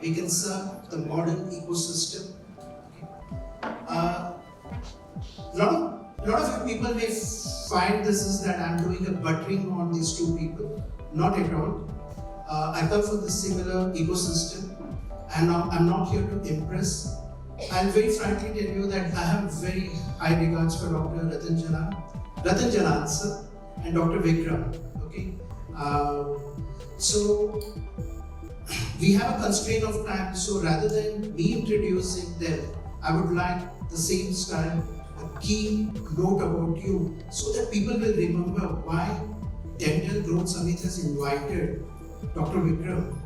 we can serve the modern ecosystem. Lot of you people may find this is that I'm doing a buttering on these two people. Not at all. I come from the similar ecosystem, and I'm not here to impress. I'll very frankly tell you that I have very high regards for Dr. Ratan Jalan sir, and Dr. Vikram. Okay, so we have a constraint of time. So rather than me introducing them, I would like the same style, a key note about you, so that people will remember why Dental Growth Summit has invited Dr. Vikram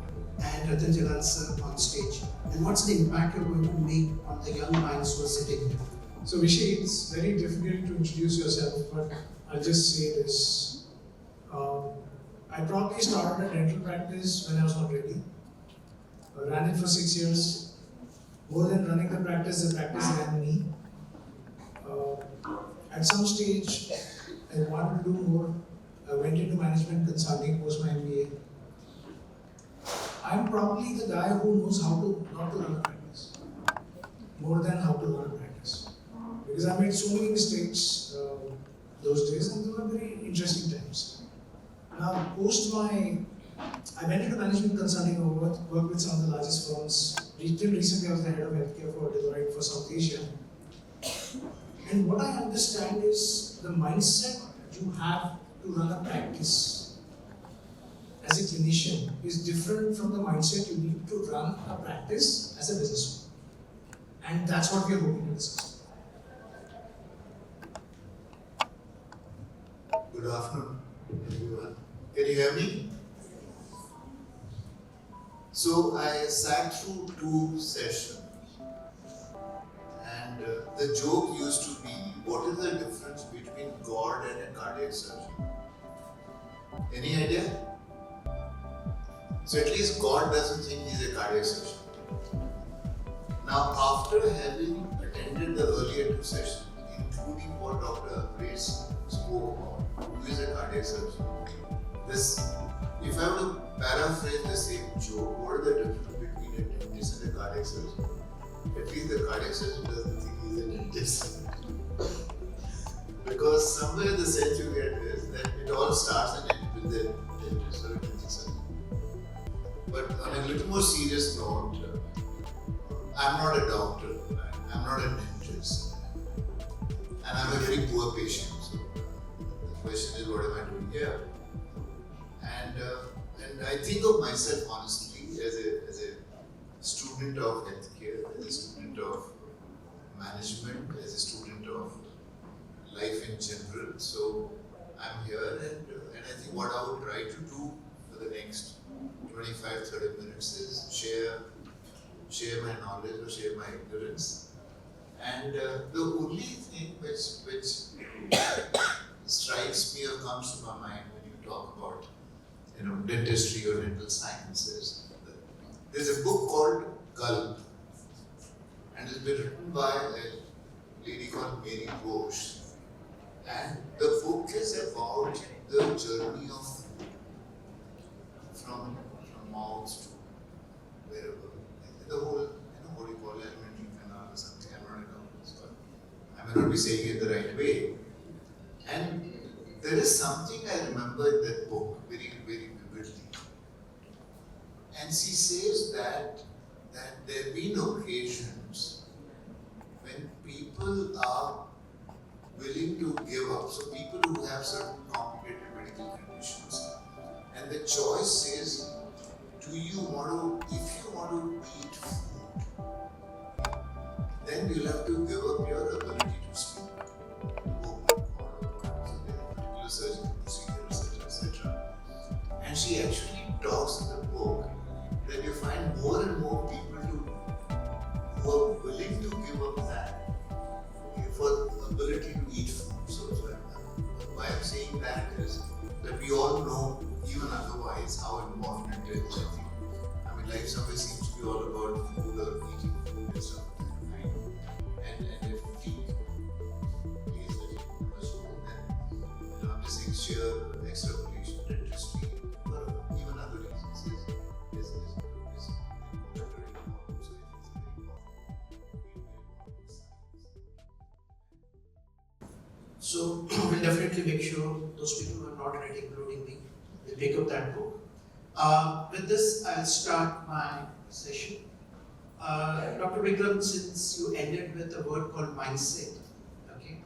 and Ratan Jalan sir on stage, and what's the impact you're going to make on the young minds who are sitting here. So Vishy, it's very difficult to introduce yourself, but I'll just say this. I probably started a dental practice when I was not ready. I ran it for 6 years. More than running the practice ran me. At some stage, I wanted to do more. I went into management consulting post my MBA. I'm probably the guy who knows how to not to run a practice, more than how to run a practice. Because I made so many mistakes those days, and they were very interesting times. Now, I went into management consulting, worked with some of the largest firms. Till recently, I was the head of healthcare for Deloitte for South Asia. And what I understand is the mindset you have to run a practice as a clinician is different from the mindset you need to run a practice as a businessman. And that's what we are hoping to discuss. Good afternoon, everyone. Can you hear me? So I sat through 2 sessions, and the joke used to be, what is the difference between God and a cardiac surgeon? Any idea? So at least God doesn't think he's a cardiac surgeon. Now, after having attended the earlier 2 sessions, including what Dr. Grace spoke about, who is a cardiac surgeon, if I were to paraphrase the same joke, what is the difference between a dentist and a cardiac surgeon? At least the cardiac surgeon doesn't think he's a dentist. Because somewhere the sense you get is that it all starts and ends with the dentist or a dental surgeon. But on a little more serious note, I'm not a doctor, I'm not a dentist, and I'm a very poor patient. So the question is, what am I doing here? And I think of myself honestly as a student of healthcare, as a student of management, as a student of life in general. So I'm here, and I think what I would try to do for the next 25-30 minutes is share my knowledge or share my ignorance. And the only thing which strikes me or comes to my mind when you talk about dentistry or dental sciences, there's a book called Gulp, and it's been written by a lady called Mary Ghosh. And the book is about the journey of food from mouth to wherever. The whole, what do you call it, alimentary canal or something. I'm not a doctor, so I may not be saying it the right way. And there is something I remember in that book very, very vividly. And she says that there have been occasions when people are willing to give up. So people who have certain complicated medical conditions, and the choice is, if you want to eat food, then you'll have to give up your ability to speak. Surgical procedure, etc. And she actually talks in the book that you find more and more people who are willing to give up that for the ability to eat food. So why I'm saying that is that we all know, even otherwise, how important it is. I mean, life somewhere seems to be all about food or eating food and stuff like that. And if we plays a much more than I'm just saying sheer extrapolation, dentistry, or even other reasons is important. definitely make sure those people who are not ready, including me, will pick up that book. With this, I'll start my session. Dr. Vikram, since you ended with a word called mindset, okay,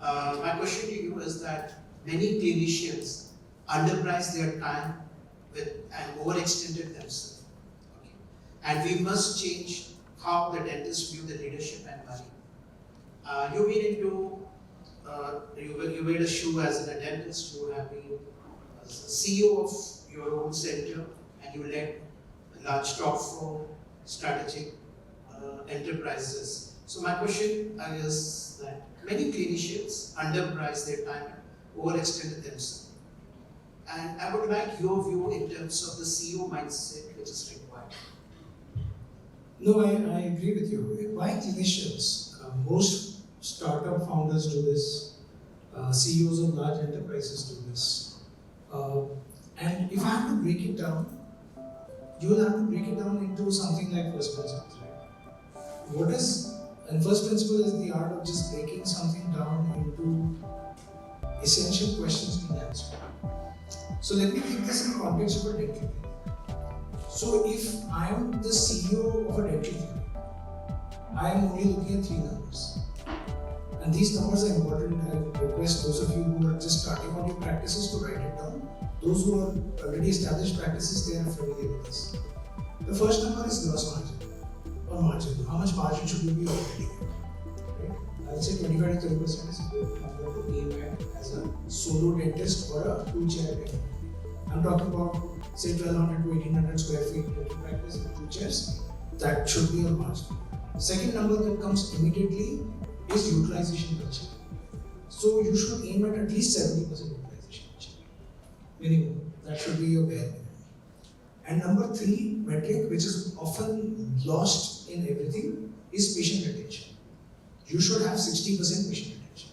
my question to you is that many clinicians underprice their time with and overextended themselves. Okay? And we must change how the dentists view the leadership and money. You've been into, you wear a shoe as a dentist, you have been a CEO of your own center, and you led a large top 4 strategic enterprises. So my question is that many clinicians underprice their time and overextended themselves. And I would like your view in terms of the CEO mindset which is required. No, I agree with you. Why clinicians? Most startup founders do this. CEOs of large enterprises do this. And if I have to break it down, you will have to break it down into something like first principles, right? And first principle is the art of just breaking something down into essential questions being answered. So let me take this in the context of a dental clinic. So if I am the CEO of a dental clinic, I am only looking at 3 numbers. And these numbers are important. I request those of you who are just starting out your practices to write it down. Those who are already established practices, they are familiar with this. The first number is gross margin or margin. How much margin should you be operating at? Right? I would say 25 to 30% is a good number to aim at as a solo dentist or a 2-chair dentist. I'm talking about say 1200 to 1800 square feet dental practice with 2 chairs. That should be your margin. Second number that comes immediately is utilization culture. So you should aim at least 70% utilization culture. Minimum. That should be your bare minimum. And number 3 metric, which is often lost in everything, is patient retention. You should have 60% patient retention.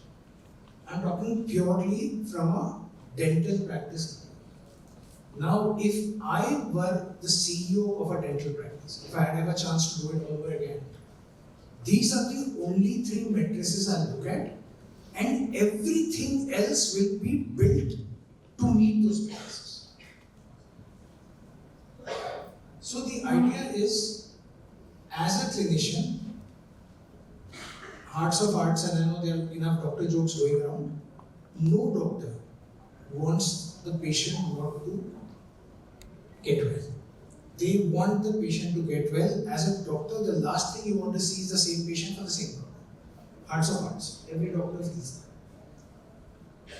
I'm talking purely from a dental practice. Now, if I were the CEO of a dental practice, if I had ever chance to do it all over again, these are the only 3 matrices I look at, and everything else will be built to meet those matrices. So the idea is, as a clinician, hearts of hearts, and I know there are enough doctor jokes going around, no doctor wants the patient not to get well. They want the patient to get well. As a doctor, the last thing you want to see is the same patient for the same problem. Hearts of hearts. Every doctor feels that.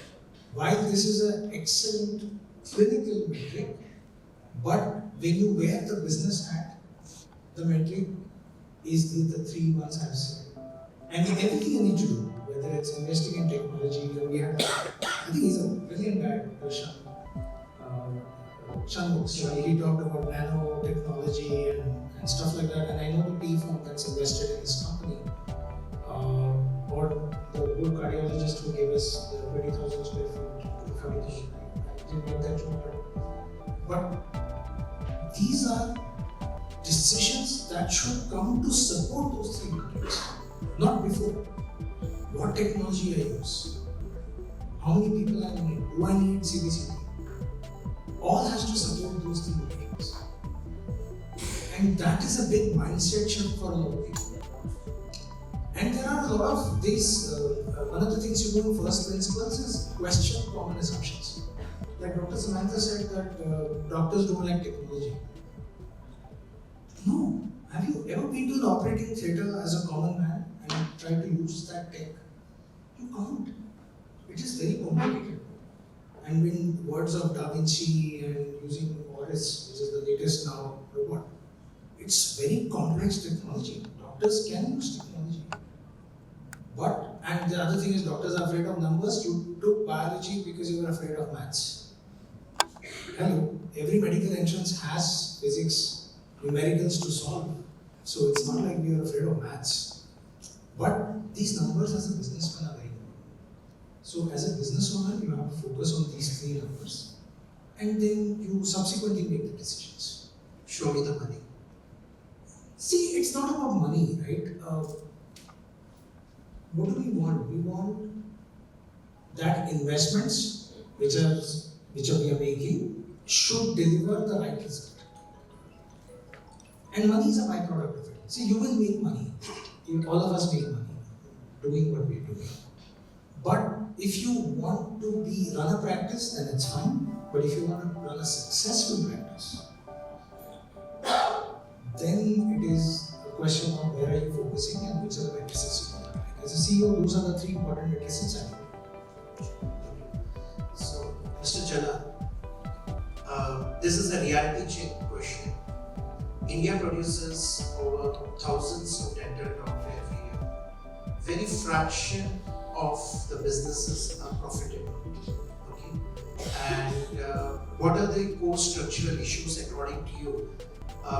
While this is an excellent clinical metric, but when you wear the business hat, the metric is the 3 ones I've said. And everything you need to do, whether it's investing in technology, or we have, I think he's a brilliant guy, Shanmugh. He talked about nanotechnology and stuff like that, and I know the PE firm that's invested in his company, or the good cardiologist who gave us the 20,000 square feet, 40,000. I didn't get that joke, but these are decisions that should come to support those 3 metrics, not before. What technology I use? How many people I need? Do I need CBCT? All has to support those 3 metrics. And that is a big mindset shift for a lot of people. And there are a lot of these, one of the things you do in first principles is question common assumptions. Like Dr. Samantha said that doctors don't like technology. No. Have you ever been to the operating theatre as a common man and tried to use that tech? You can't. It is very complicated. And in words of Da Vinci and using Oris, which is the latest now robot, it's very complex technology. Doctors can use technology. But, and the other thing is doctors are afraid of numbers. You took biology because you were afraid of maths. Hello, every medical entrance has physics, numericals to solve. So it's not like we are afraid of maths. But these numbers as a businessman are very important. So as a business owner, you have to focus on these 3 numbers. And then you subsequently make the decisions. Show me the money. See, it's not about money, right? What do we want? We want that investments which we are making should deliver the right result. And money is a byproduct of it. See, you will make money. All of us make money doing what we're doing. But if you want to run a practice, then it's fine. But if you want to run a successful practice, then it is a question of where are you focusing and which are the metrics you want to track. As a CEO, those are the three important metrics I think. So, Mr. Jalan, this is a reality check question. India produces over thousands of dental doctors every year. Very fraction of the businesses are profitable. Okay, and what are the core structural issues according to you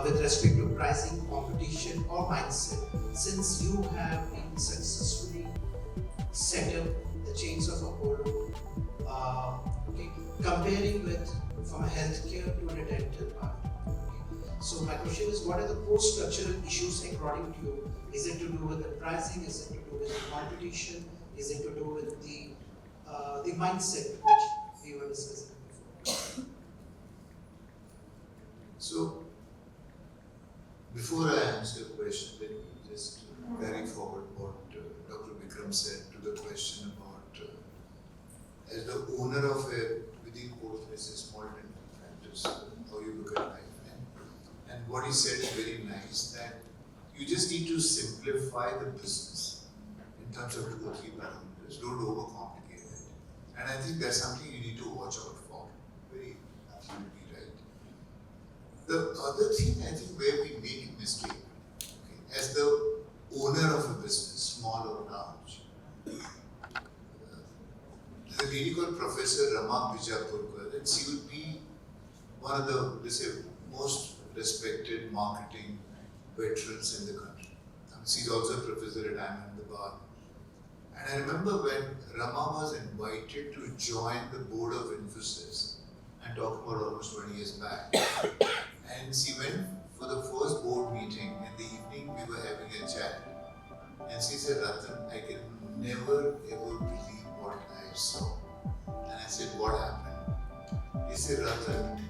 with respect to pricing, competition, or mindset? Since you have been successfully set up the chains of Apollo, okay, comparing with from a healthcare to the dental part. So my question is, what are the core structural issues according to you? Is it to do with the pricing? Is it to do with the competition? Is it to do with the mindset which we were discussing before? So, before I answer your question, let me just carry forward what Dr. Vikram said to the question about as the owner of a within quotes, let's say small dental practice, how you look at life. And what he said is very nice, that you just need to simplify the business in terms of 2 or 3 parameters. Don't overcomplicate it. And I think that's something you need to watch out for. Very absolutely right. The other thing I think where we make a mistake, okay, as the owner of a business, small or large, there's a lady called Professor Rama Bijapurkar, and she would be one of the, let's say, most respected marketing veterans in the country. She's also a professor at Ahmedabad. And I remember when Rama was invited to join the board of Infosys, I'm talking about almost 20 years back, and she went for the first board meeting. In the evening, we were having a chat, and she said, "Ratan, I can never ever believe what I saw." And I said, "What happened?" He said, "Ratan,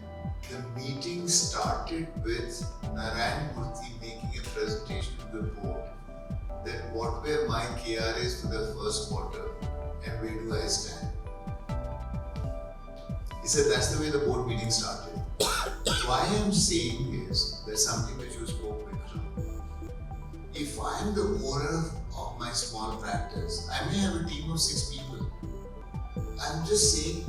the meeting started with Narayan Murthy making a presentation to the board that what were my KRAs for the first quarter and where do I stand." He said that's the way the board meeting started. Why I'm saying is there's something which you spoke, Vikram. If I'm the owner of my small practice, I may have a team of 6 people. I'm just saying,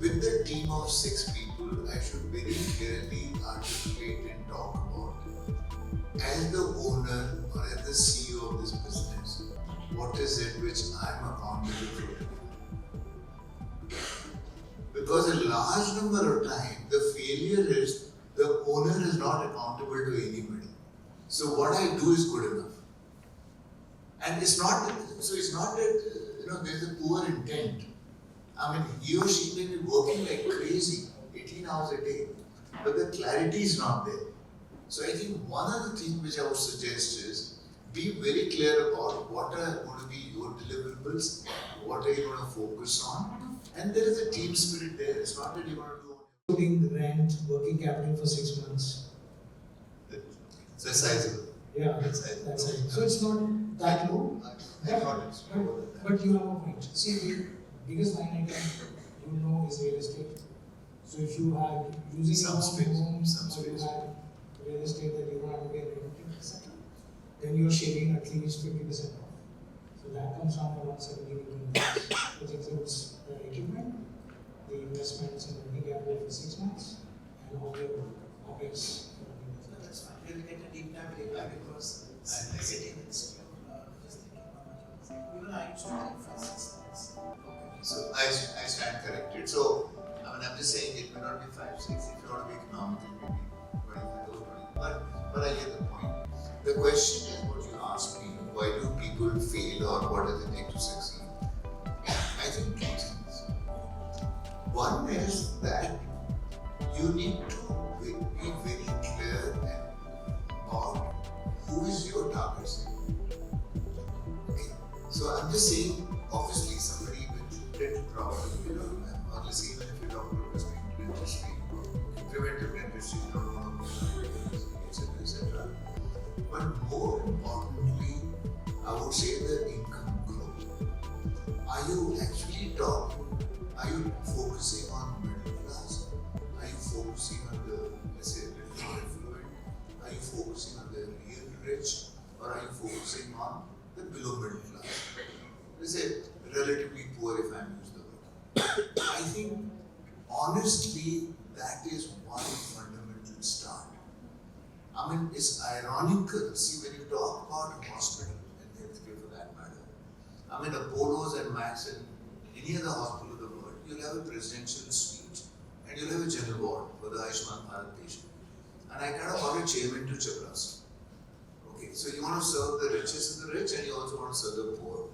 with the team of 6 people, I should very clearly articulate and talk about, as the owner or as the CEO of this business, what is it which I'm accountable for? Because a large number of times, the failure is the owner is not accountable to anybody. So what I do is good enough. And it's not that, there's a poor intent. I mean, he or she may be working like crazy, 18 hours a day, but the clarity is not there. So I think one of the things which I would suggest is be very clear about what are going to be your deliverables, what are you going to focus on, and there is a team spirit there. It's not that you're going to do Including the rent, working capital for 6 months. that's sizable. Yeah, that's it. So it's not that low. I thought it's lower than that. But you have a point. See, the biggest line item is real estate. So if you are using Some your space, home, some or you space. have real estate that you don't have to pay rent, etc., then you're shaving at least 50% off. So that comes down to around 17 million, which includes the equipment, the investments in working capital for 6 months, and all your OPEX. So that's fine. We'll get a deep dive later because I'm sitting in this just thinking how much I was thinking. I used to have 5-6 months. So I stand corrected. So I'm just saying it may not be 5-6. If you want to be economical, maybe 25 or 20. But I get the point. The question is what you asked me: why do people fail, or what does it take to succeed? I think 2 things. One is that you need to be very clear about who is your target segment. Okay. So I'm just saying, obviously, somebody with problem, honestly, even if you talk about prescriptive dentistry, preventive dentistry, you don't want to etc., etc. But more importantly, I would say the income growth. Are you actually focusing on middle class? Are you focusing on the, let's say, little more affluent? Are you focusing on the real rich? Or are you focusing on the below middle class? Let's say, relatively poor, if I use the word. I think, honestly, that is one fundamental start. I mean, it's ironical. See, when you talk about hospital and healthcare for that matter, I mean, Apollo's and Max and any other hospital of the world, you'll have a presidential suite and you'll have a general ward for the Ayushman Bharat patient. And I kind of call it chairman to chaprasi. Okay, so you want to serve the richest of the rich and you also want to serve the poor.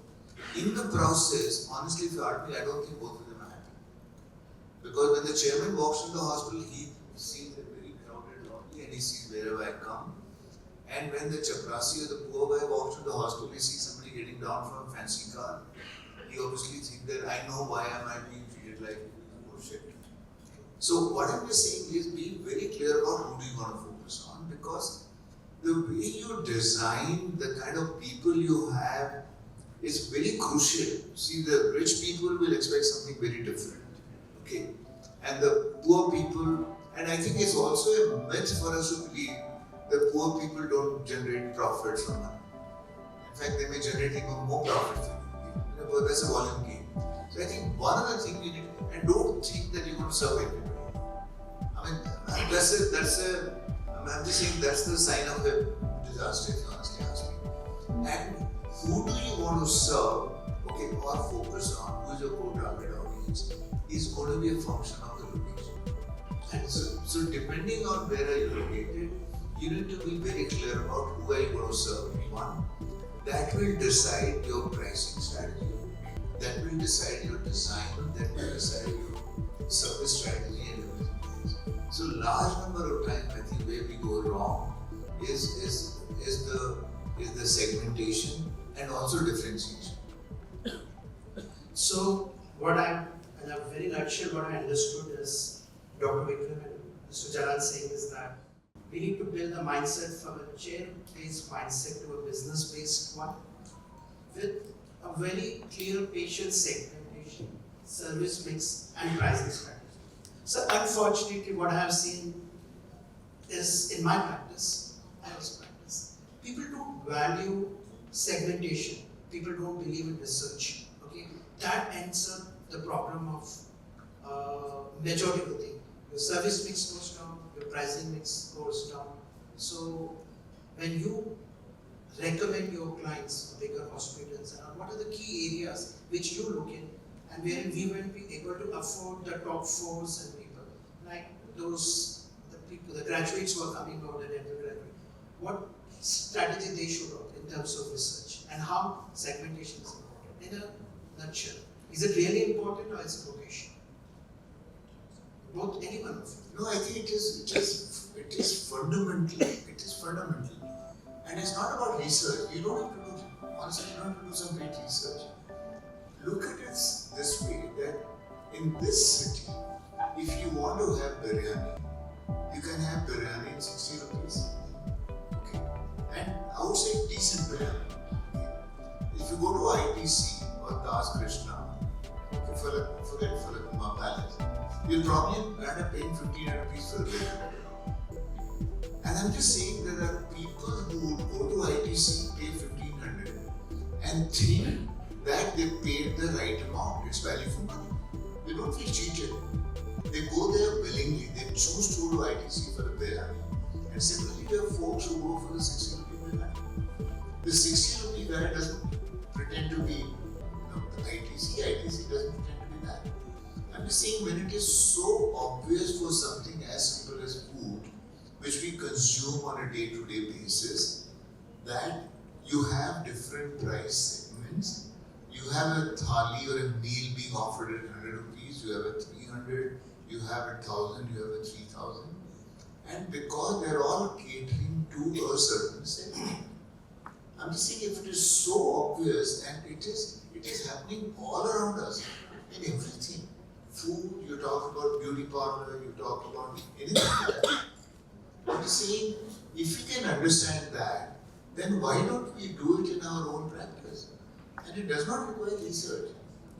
In the process, honestly, if you ask me, I don't think both of them are happy. Because when the chairman walks into the hospital, he sees a very crowded lobby and he sees wherever I come. And when the chaprasi or the poor guy walks into the hospital, he sees somebody getting down from a fancy car. He obviously thinks that I know why am I being treated like bullshit. So what I'm just saying is be very clear about who do you want to focus on, because the way you design the kind of people you have is very crucial. See, the rich people will expect something very different, okay? And the poor people, and I think it's also a myth for us to believe that poor people don't generate profit from money. In fact, they may generate even more profit from you, but that's a volume game. So I think one other thing we need, and don't think that you're going to serve everybody. I mean, I'm just saying that's the sign of a disaster, if you honestly ask me. And who do you want to serve, okay, or focus on, who is your core target audience, is going to be a function of the location. And so depending on where are you located, you need to be very clear about who are you going to serve. One, that will decide your pricing strategy, that will decide your design, that will decide your service strategy and everything else. So large number of times I think where we go wrong is the segmentation and also differentiation. So in a very nutshell, what I understood is Dr. Vikram and Mr. Jalan saying is that we need to build a mindset from a chair-based mindset to a business-based one with a very clear patient segmentation, service mix, and pricing strategy. So unfortunately, what I have seen is in my practice, people don't value segmentation. People don't believe in research. Okay, that ends up the problem of majority of the thing. Your service mix goes down, your pricing mix goes down. So when you recommend your clients, bigger hospitals, and what are the key areas which you look in, and where we will be able to afford the top fours and people like those the graduates who are coming out, the dental graduate, what strategy they should adopt in terms of research and how segmentation is important. In a nutshell, is it really important or is it location? Both, any one of you. No, I think it is fundamental. It is fundamental. And it's not about research. You don't have to do, honestly, you don't have to do some great research. Look at it this way, that in this city, if you want to have biryani, you can have biryani in 60 rupees. Okay. And I would say decent biryani. Okay. If you go to ITC or Das Krishna, okay, forget Falakuma Palace, you'll probably end up paying 1500 rupees for the biryani. And I'm just saying that there are people who would go to ITC, pay 1500 and think that they paid the right amount. It's value for money. They don't feel cheated. They go there willingly. They choose to go to ITC for the biryani. And similarly, there are folks who go for the 60 rupee biryani. The 60 rupee biryani doesn't pretend to be the ITC. ITC doesn't pretend to be that. I'm just saying when it is so obvious for something as simple as food, which we consume on a day-to-day basis, that you have different price segments. You have a thali or a meal being offered at 100 rupees, you have a 300, you have a 1000, you have a 3000. And because they're all catering to a certain segment. I'm just saying if it is so obvious and it is happening all around us. in everything. Food, you talk about beauty parlor, you talk about anything like that. I'm just saying, if we can understand that, then why don't we do it in our own practice? And it does not require research.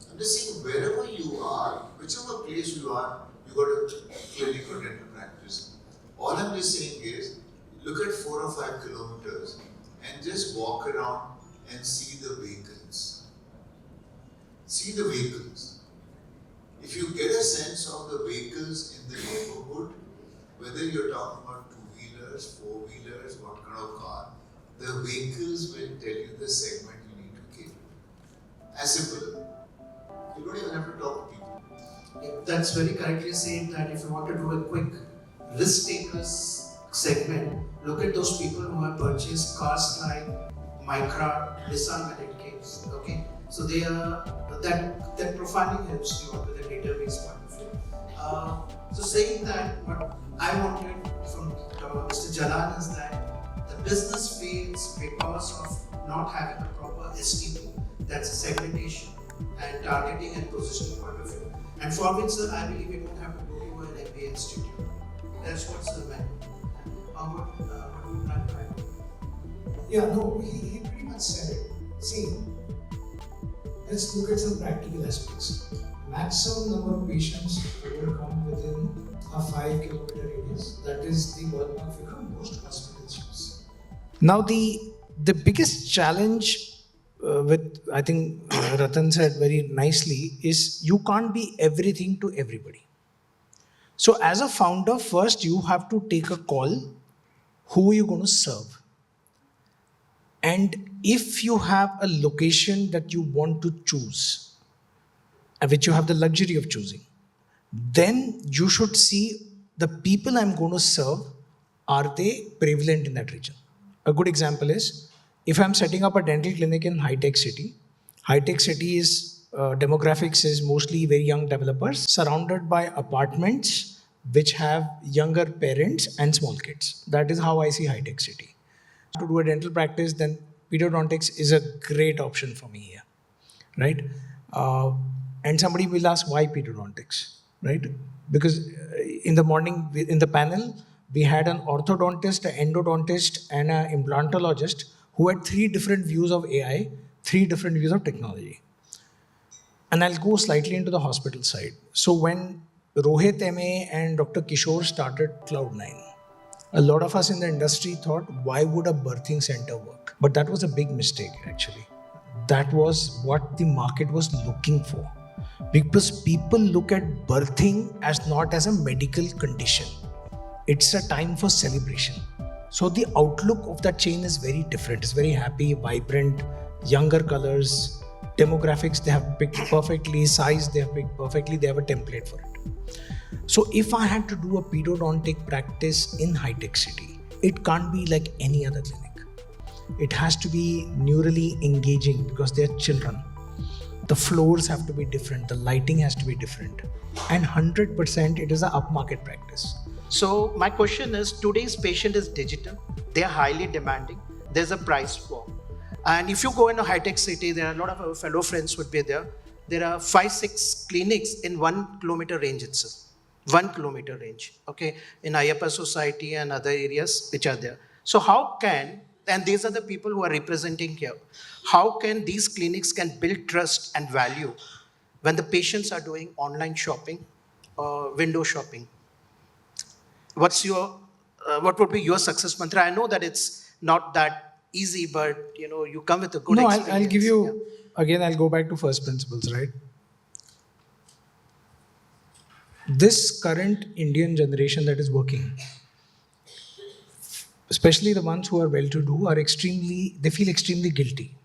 I'm just saying, wherever you are, whichever place you are, you got a clinic or dental practice. All I'm just saying is, look at 4 or 5 kilometers and just walk around and see the vehicles. See the vehicles. If you get a sense of the vehicles in the neighborhood, whether you're talking about 2-wheelers, 4-wheelers, what kind of car, the vehicles will tell you the segment you need to cater. As simple. You don't even have to talk to people. Yeah, that's very correctly said that if you want to do a quick risk takers segment, look at those people who have purchased cars like Micra, Nissan when it came. Okay, so they are that profiling helps you out with a database point of view. So saying that, what I wanted from Mr. Jalan is that the business fails because of not having a proper STP, that's a segmentation and targeting and positioning point of view. And for which, sir, I believe you don't have to go to an MBA institute. That's what's the matter. What would you like to add? Yeah, no, he pretty much said it. See, let's look at some practical aspects. Maximum number of patients will come within a 5 kilometer radius. That is the ballpark figure most hospitals use. Now, the biggest challenge with, I think Ratan said very nicely, is you can't be everything to everybody. So, as a founder, first you have to take a call who are you going to serve. And if you have a location that you want to choose, which you have the luxury of choosing, then you should see the people I'm going to serve, are they prevalent in that region? A good example is, if I'm setting up a dental clinic in high-tech city is demographics is mostly very young developers surrounded by apartments which have younger parents and small kids. That is how I see high-tech city. To do a dental practice, then pedodontics is a great option for me here, right? And somebody will ask, why pedodontics, right? Because in the morning, in the panel, we had an orthodontist, an endodontist, and an implantologist who had 3 different views of AI, 3 different views of technology. And I'll go slightly into the hospital side. So when Rohit MA and Dr. Kishore started Cloud9, a lot of us in the industry thought, why would a birthing center work? But that was a big mistake, actually. That was what the market was looking for. Because people look at birthing as not as a medical condition. It's a time for celebration. So the outlook of that chain is very different. It's very happy, vibrant, younger colors, demographics they have picked perfectly, size they have picked perfectly, they have a template for it. So if I had to do a pedodontic practice in high-tech city, it can't be like any other clinic. It has to be neurally engaging because they're children. The floors have to be different, the lighting has to be different. And 100% it is an upmarket practice. So my question is, today's patient is digital, they are highly demanding, there's a price war. And if you go in a high-tech city, there are a lot of our fellow friends would be there. There are 5-6 clinics in 1 kilometer range itself. 1 kilometer range, okay, in Ayappa Society and other areas which are there. So how can, and these are the people who are representing here, how can these clinics can build trust and value when the patients are doing online shopping or window shopping? What's your, what would be your success mantra? I know that it's not that easy, but you come with a good experience. I'll give you, again, I'll go back to first principles, right? This current Indian generation that is working, especially the ones who are well-to-do, they feel extremely guilty.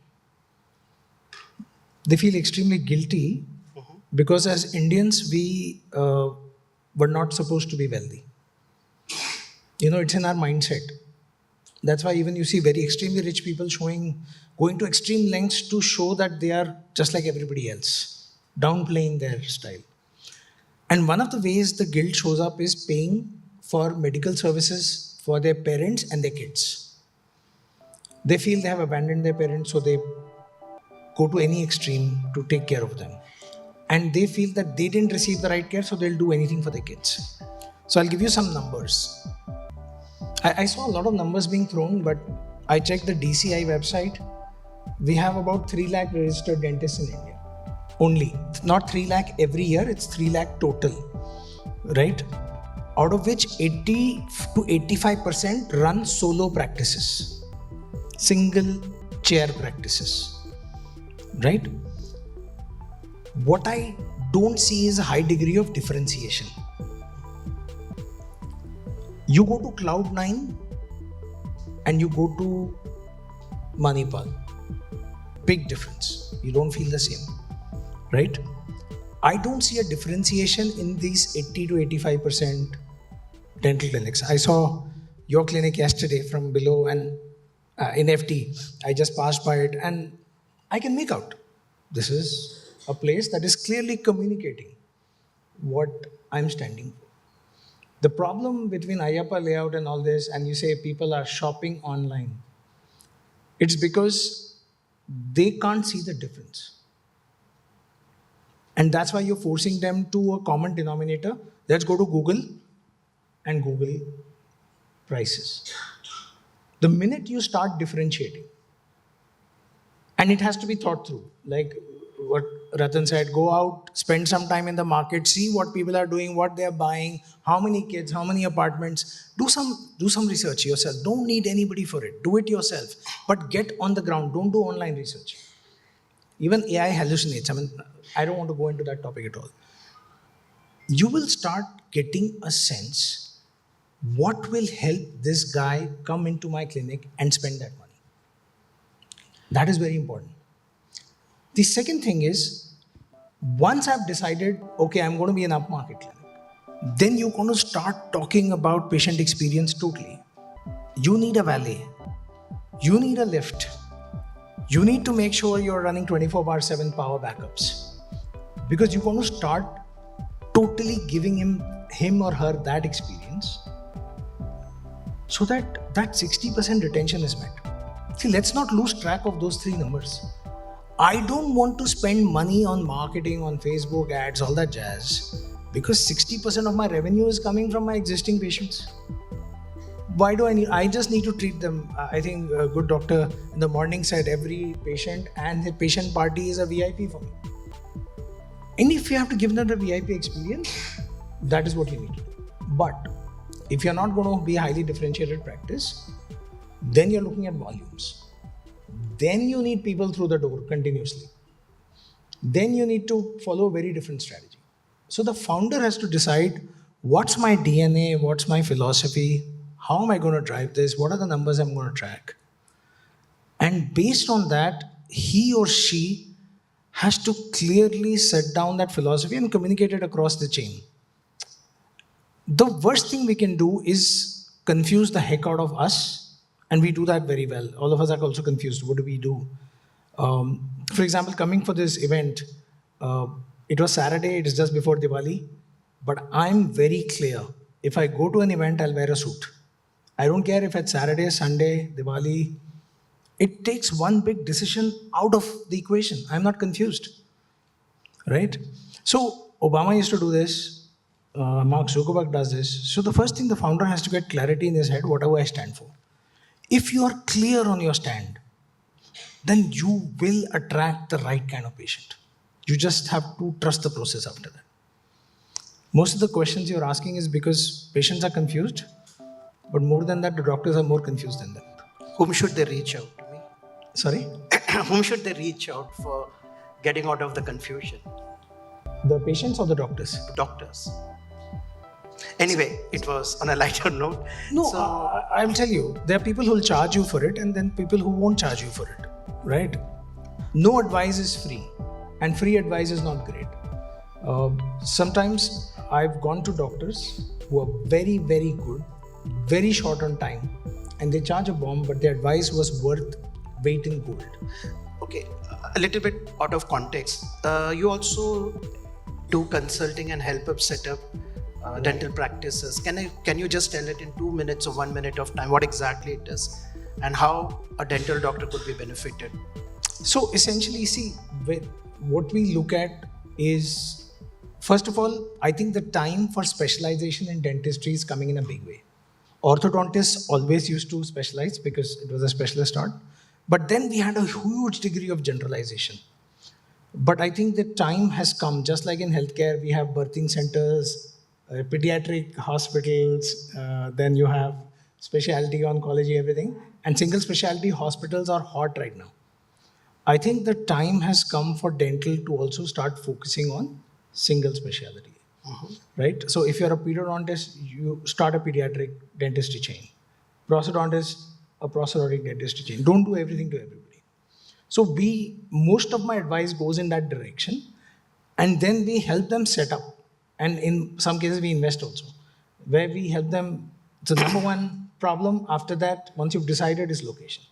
They feel extremely guilty because as Indians, we were not supposed to be wealthy. It's in our mindset. That's why even you see very extremely rich people going to extreme lengths to show that they are just like everybody else, downplaying their style. And one of the ways the guilt shows up is paying for medical services for their parents and their kids. They feel they have abandoned their parents, so they go to any extreme to take care of them. and they feel that they didn't receive the right care, so they'll do anything for their kids. So I'll give you some numbers. I saw a lot of numbers being thrown, but I checked the DCI website. We have about 3 lakh registered dentists in India. Only. Not 3 lakh every year, it's 3 lakh total. Right? Out of which 80 to 85% run solo practices. Single chair practices. Right? What I don't see is a high degree of differentiation. You go to Cloud9 and you go to Manipal. Big difference. You don't feel the same. Right? I don't see a differentiation in these 80 to 85% dental clinics. I saw your clinic yesterday from below and in FT. I just passed by it and I can make out. This is a place that is clearly communicating what I'm standing for. The problem between Ayyappa layout and all this, and you say people are shopping online, it's because they can't see the difference. And that's why you're forcing them to a common denominator. Let's go to Google and Google prices. The minute you start differentiating, and it has to be thought through, like what Ratan said, go out, spend some time in the market, see what people are doing, what they're buying, how many kids, how many apartments. Do some research yourself. Don't need anybody for it. Do it yourself. But get on the ground. Don't do online research. Even AI hallucinates. I don't want to go into that topic at all. You will start getting a sense what will help this guy come into my clinic and spend that money. That is very important. The second thing is, once I've decided, okay, I'm going to be an upmarket clinic, then you're going to start talking about patient experience totally. You need a valet. You need a lift. You need to make sure you're running 24/7 power backups. Because you're going to start totally giving him or her that experience so that 60% retention is met. See, let's not lose track of those 3 numbers. I don't want to spend money on marketing, on Facebook ads, all that jazz, because 60% of my revenue is coming from my existing patients. Why do I just need to treat them. I think a good doctor in the morning said every patient and the patient party is a VIP for me. And if you have to give them the VIP experience, that is what you need to do. But if you're not going to be a highly differentiated practice, then you're looking at volumes. Then you need people through the door continuously. Then you need to follow a very different strategy. So the founder has to decide, what's my DNA, what's my philosophy, how am I going to drive this, what are the numbers I'm going to track? And based on that, he or she has to clearly set down that philosophy and communicate it across the chain. The worst thing we can do is confuse the heck out of us. And we do that very well. All of us are also confused. What do we do? For example, coming for this event, it was Saturday, it is just before Diwali. But I'm very clear. If I go to an event, I'll wear a suit. I don't care if it's Saturday, Sunday, Diwali. It takes one big decision out of the equation. I'm not confused. Right? So Obama used to do this. Mark Zuckerberg does this. So the first thing, the founder has to get clarity in his head, what do I stand for? If you are clear on your stand, then you will attract the right kind of patient. You just have to trust the process after that. Most of the questions you're asking is because patients are confused, but more than that, the doctors are more confused than them. Whom should they reach out to me? Sorry? Whom should they reach out for getting out of the confusion? The patients or the doctors? Doctors. Anyway, it was on a lighter note. No, So, I'll tell you, there are people who will charge you for it and then people who won't charge you for it, right? No advice is free and free advice is not great. Sometimes I've gone to doctors who are very, very good, very short on time, and they charge a bomb, but their advice was worth weight in gold. okay, a little bit out of context. You also do consulting and help up set up dental practices. Can you just tell it in 2 minutes or 1 minute of time what exactly it is and how a dental doctor could be benefited? So essentially, see, what we look at is, first of all, I think the time for specialization in dentistry is coming in a big way. Orthodontists always used to specialize because it was a specialist art. But then we had a huge degree of generalization. But I think the time has come, just like in healthcare, we have birthing centers, pediatric hospitals, then you have specialty oncology, everything. And single specialty hospitals are hot right now. I think the time has come for dental to also start focusing on single specialty. Right? So if you're a periodontist, you start a pediatric dentistry chain. Prosthodontist, a prosthodontic dentistry chain. Don't do everything to everybody. So most of my advice goes in that direction, and then we help them set up. And in some cases we invest also, where we help them. The number one problem after that, once you've decided, is location.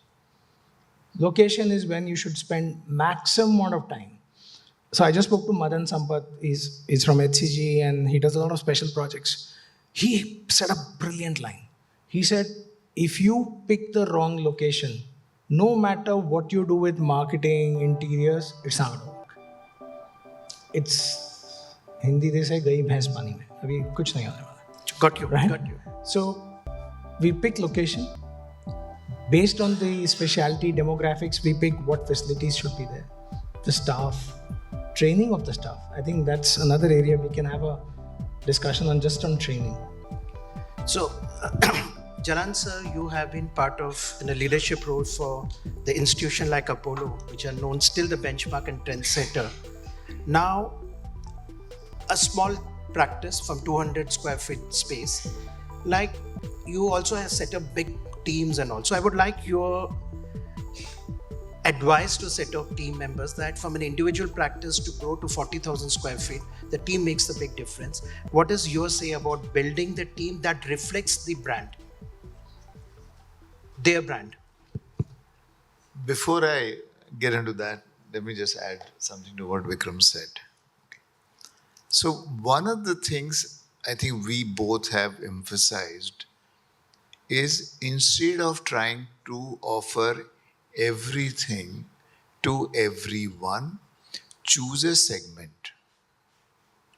Location is when you should spend maximum amount of time. So I just spoke to Madan Sampath. He's from HCG and he does a lot of special projects. He said a brilliant line. He said, if you pick the wrong location, no matter what you do with marketing, interiors, it's not going to work. It's Hindi they say gayi bhains pani mein. Abhi kuch nahi hone wala. Got you, Right? got you. So we pick location. Based on the specialty demographics, we pick what facilities should be there. The staff, training of the staff. I think that's another area we can have a discussion on, just on training. So, Jalan sir, you have been part of in a leadership role for the institution like Apollo, which are known still the benchmark and trendsetter. Now, a small practice from 200 square feet space, like you also have set up big teams and all. So I would like your advice to set up team members that from an individual practice to grow to 40,000 square feet, the team makes the big difference. What is your say about building the team that reflects the brand, their brand? Before I get into that, let me just add something to what Vikram said. Okay. So one of the things I think we both have emphasized is, instead of trying to offer everything to everyone, choose a segment.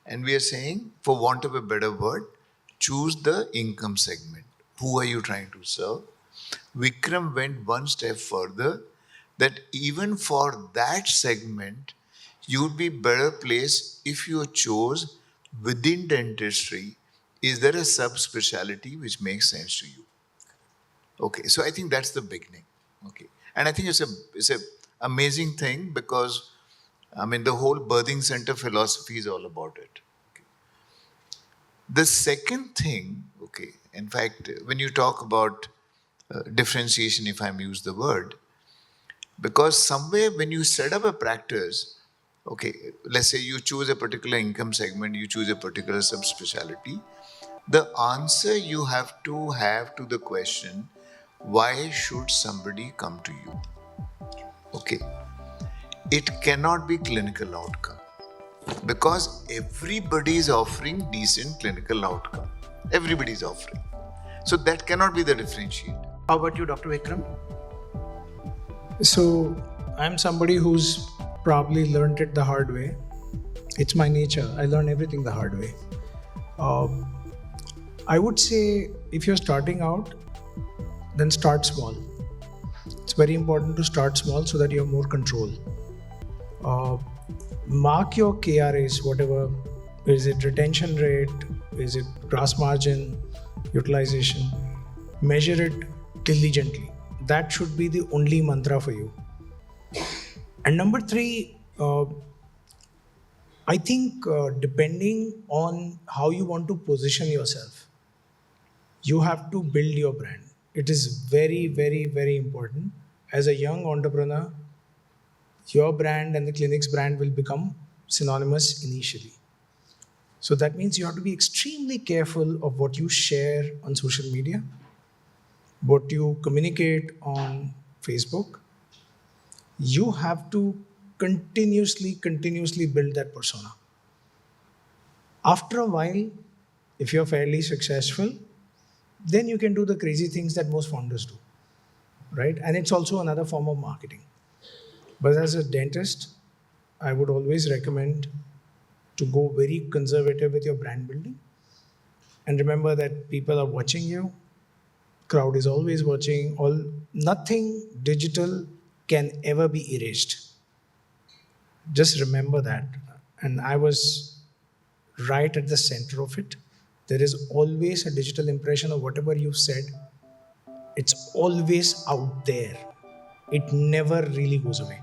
And we are saying, for want of a better word, choose the income segment. Who are you trying to serve? Vikram went one step further, that even for that segment, you'd be better placed if you chose within dentistry, is there a subspecialty which makes sense to you? Okay, so I think that's the beginning. Okay, and I think it's a amazing thing, because I mean the whole birthing center philosophy is all about it. Okay. The second thing, okay, in fact, when you talk about differentiation, if I'm use the word, because somewhere when you set up a practice, okay, let's say you choose a particular income segment, you choose a particular subspecialty, the answer you have to the question, why should somebody come to you? Okay. It cannot be clinical outcome, because everybody is offering decent clinical outcome. Everybody is offering. So that cannot be the differentiator. How about you, Dr. Vikram? So I'm somebody who's probably learned it the hard way. It's my nature. I learn everything the hard way. I would say if you're starting out, then start small. It's very important to start small so that you have more control. Mark your KRAs, whatever. Is it retention rate? Is it gross margin? Utilization? Measure it diligently. That should be the only mantra for you. And number 3, I think depending on how you want to position yourself, you have to build your brand. It is very, very, very important. As a young entrepreneur, your brand and the clinic's brand will become synonymous initially. So that means you have to be extremely careful of what you share on social media, what you communicate on Facebook. You have to continuously build that persona. After a while, if you're fairly successful, then you can do the crazy things that most founders do, right? And it's also another form of marketing. But as a dentist, I would always recommend to go very conservative with your brand building. And remember that people are watching you. Crowd is always watching. Nothing digital can ever be erased. Just remember that. And I was right at the center of it. There is always a digital impression of whatever you've said. It's always out there. It never really goes away.